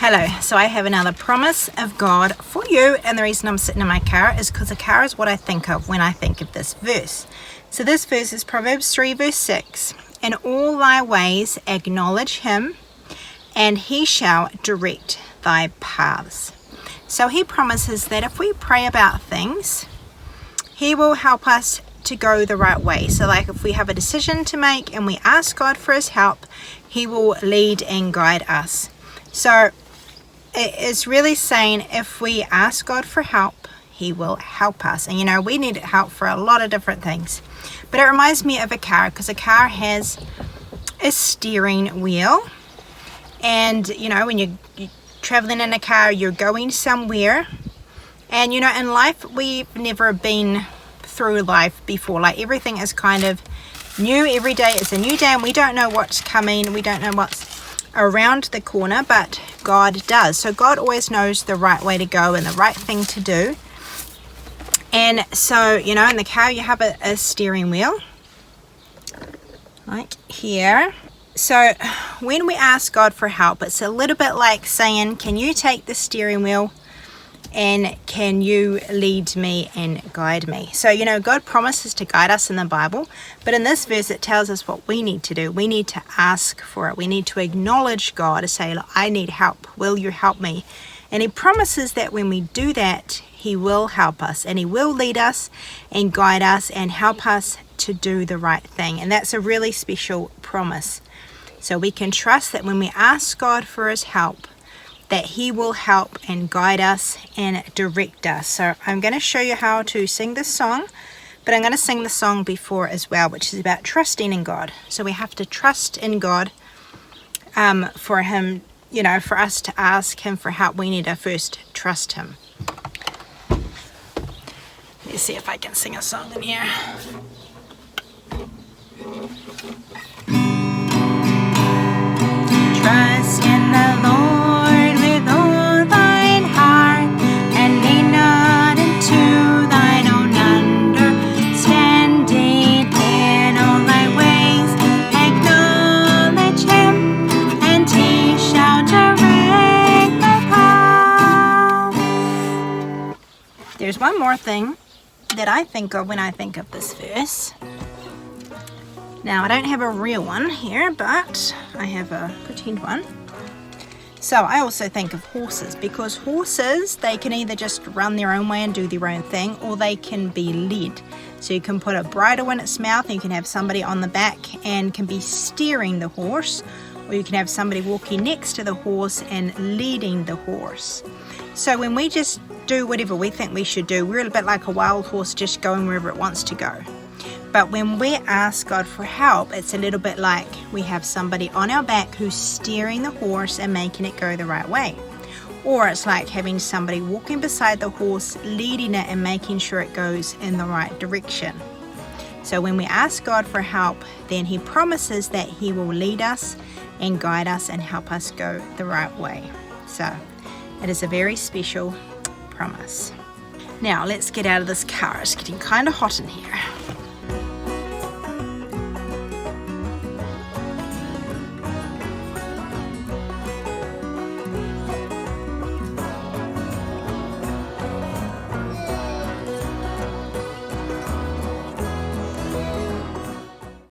Hello, so I have another promise of God for you, and the reason I'm sitting in my car is because the car is what I think of when I think of this verse. So this verse is Proverbs 3 verse 6. In all thy ways acknowledge him, and he shall direct thy paths. So he promises that if we pray about things, he will help us to go the right way. So like if we have a decision to make and we ask God for his help, he will lead and guide us. So it is really saying if we ask God for help, he will help us. And you know, we need help for a lot of different things. But it reminds me of a car, because a car has a steering wheel. And you know, when you're traveling in a car, you're going somewhere. And you know, in life, we've never been through life before. Like everything is kind of new. Every day is a new day, and we don't know what's coming. We don't know what's around the corner, but God does. So God always knows the right way to go and the right thing to do. And so, you know, in the car you have a steering wheel like here. So when we ask God for help, it's a little bit like saying, can you take the steering wheel and can you lead me and guide me? So, you know, God promises to guide us in the Bible, but in this verse it tells us what we need to do. We need to ask for it. We need to acknowledge God and say, look, I need help. Will you help me? And he promises that when we do that, he will help us and he will lead us and guide us and help us to do the right thing. And that's a really special promise. So we can trust that when we ask God for his help, that he will help and guide us and direct us. So I'm going to show you how to sing this song, but I'm going to sing the song before as well, which is about trusting in God. So we have to trust in God for him, you know, for us to ask him for help. We need to first trust him. Let's see if I can sing a song in here. Trust in the Lord with all thine heart, and lean not into thine own understanding. In all thy ways acknowledge him, and he shall direct thy paths. There's one more thing that I think of when I think of this verse. Now, I don't have a real one here, but I have a pretend one. So I also think of horses, because horses, they can either just run their own way and do their own thing, or they can be led. So you can put a bridle in its mouth and you can have somebody on the back and can be steering the horse, or you can have somebody walking next to the horse and leading the horse. So when we just do whatever we think we should do, we're a bit like a wild horse just going wherever it wants to go. But when we ask God for help, it's a little bit like we have somebody on our back who's steering the horse and making it go the right way. Or it's like having somebody walking beside the horse, leading it and making sure it goes in the right direction. So when we ask God for help, then he promises that he will lead us and guide us and help us go the right way. So it is a very special promise. Now let's get out of this car. It's getting kind of hot in here.